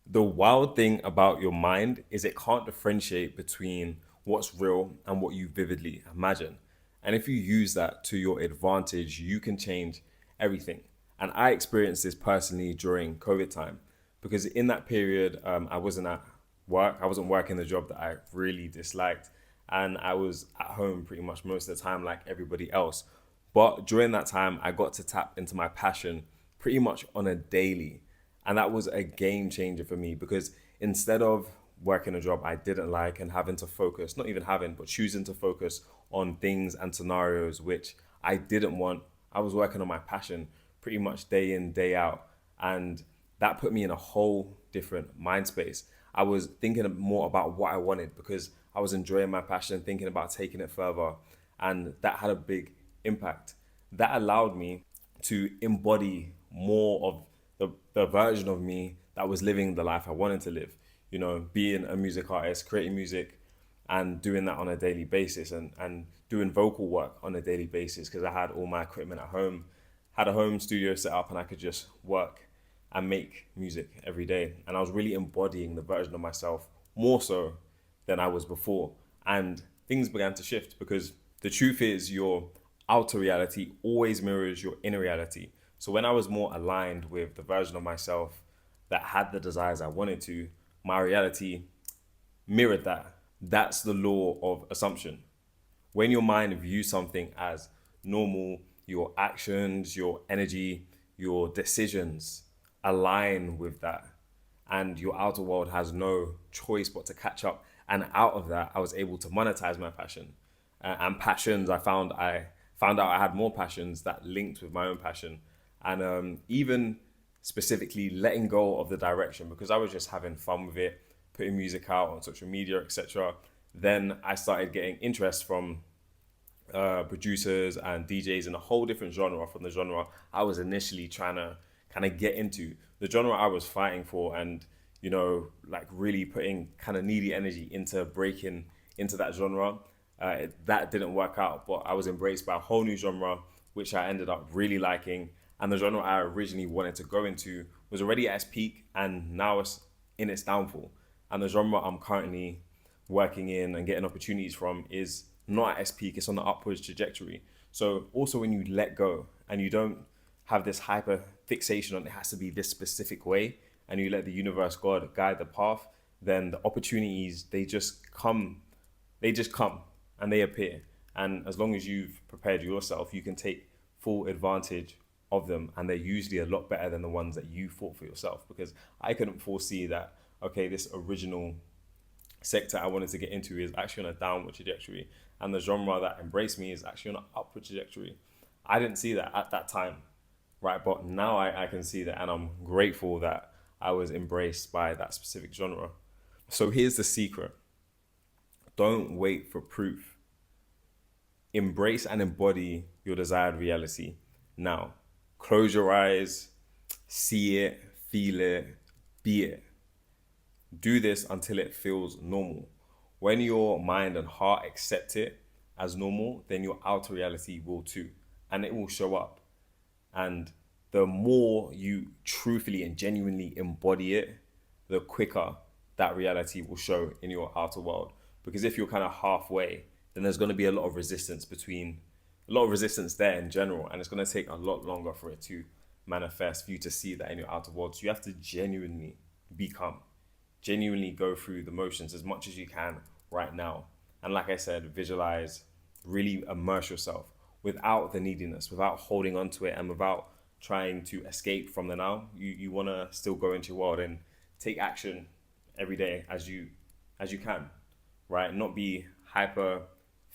The wild thing about your mind is it can't differentiate between what's real and what you vividly imagine. And if you use that to your advantage, you can change everything. And I experienced this personally during COVID time because in that period, I wasn't at work. I wasn't working the job that I really disliked. And I was at home pretty much most of the time, like everybody else. But during that time, I got to tap into my passion pretty much on a daily. And that was a game changer for me because instead of working a job I didn't like and having to focus, not even having, but choosing to focus on things and scenarios which I didn't want, I was working on my passion pretty much day in, day out. And that put me in a whole different mind space. I was thinking more about what I wanted because I was enjoying my passion, thinking about taking it further. And that had a big impact. That allowed me to embody more of the version of me that was living the life I wanted to live. You know, being a music artist, creating music and doing that on a daily basis and doing vocal work on a daily basis because I had all my equipment at home, had a home studio set up and I could just work and make music every day. And I was really embodying the version of myself more so than I was before. And things began to shift because the truth is your outer reality always mirrors your inner reality. So when I was more aligned with the version of myself that had the desires I wanted to, my reality mirrored that. That's the law of assumption. When your mind views something as normal, your actions, your energy, your decisions align with that. And your outer world has no choice but to catch up. And out of that, I was able to monetize my passion. And passions, I found out I had more passions that linked with my own passion. And even specifically letting go of the direction because I was just having fun with it, putting music out on social media, etc. Then I started getting interest from producers and DJs in a whole different genre from the genre I was initially trying to kind of get into, the genre I was fighting for, and you know, like really putting kind of needy energy into breaking into that genre. That didn't work out, but I was embraced by a whole new genre, which I ended up really liking. And the genre I originally wanted to go into was already at its peak, and now it's in its downfall. And the genre I'm currently working in and getting opportunities from is not at its peak, it's on the upwards trajectory. So also when you let go and you don't have this hyper fixation on it has to be this specific way and you let the universe, God, guide the path, then the opportunities, they just come and they appear. And as long as you've prepared yourself, you can take full advantage of them. And they're usually a lot better than the ones that you thought for yourself. Because I couldn't foresee that, okay, this original sector I wanted to get into is actually on a downward trajectory. And the genre that embraced me is actually on an upward trajectory. I didn't see that at that time, right? But now I can see that, and I'm grateful that I was embraced by that specific genre. So here's the secret: don't wait for proof. Embrace and embody your desired reality now. Close your eyes, see it, feel it, be it. Do this until it feels normal. When your mind and heart accept it as normal, then your outer reality will too, and it will show up. And the more you truthfully and genuinely embody it, the quicker that reality will show in your outer world. Because if you're kind of halfway, then there's going to be a lot of resistance there in general, and it's going to take a lot longer for it to manifest, for you to see that in your outer world. So you have to genuinely become, genuinely go through the motions as much as you can right now. And like I said, visualize, really immerse yourself without the neediness, without holding on to it, and without trying to escape from the now. You want to still go into your world and take action every day as you can, right? Not be hyper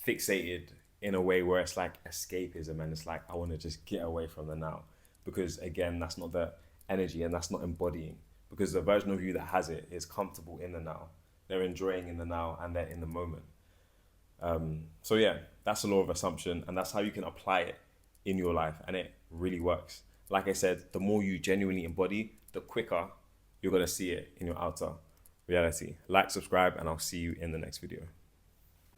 fixated in a way where it's like escapism and it's like I want to just get away from the now, because again, that's not the energy and that's not embodying, because the version of you that has it is comfortable in the now, they're enjoying in the now, and they're in the moment. So yeah, that's the law of assumption, and that's how you can apply it in your life, and it really works. Like I said, the more you genuinely embody, the quicker you're going to see it in your outer reality. Like, subscribe, and I'll see you in the next video.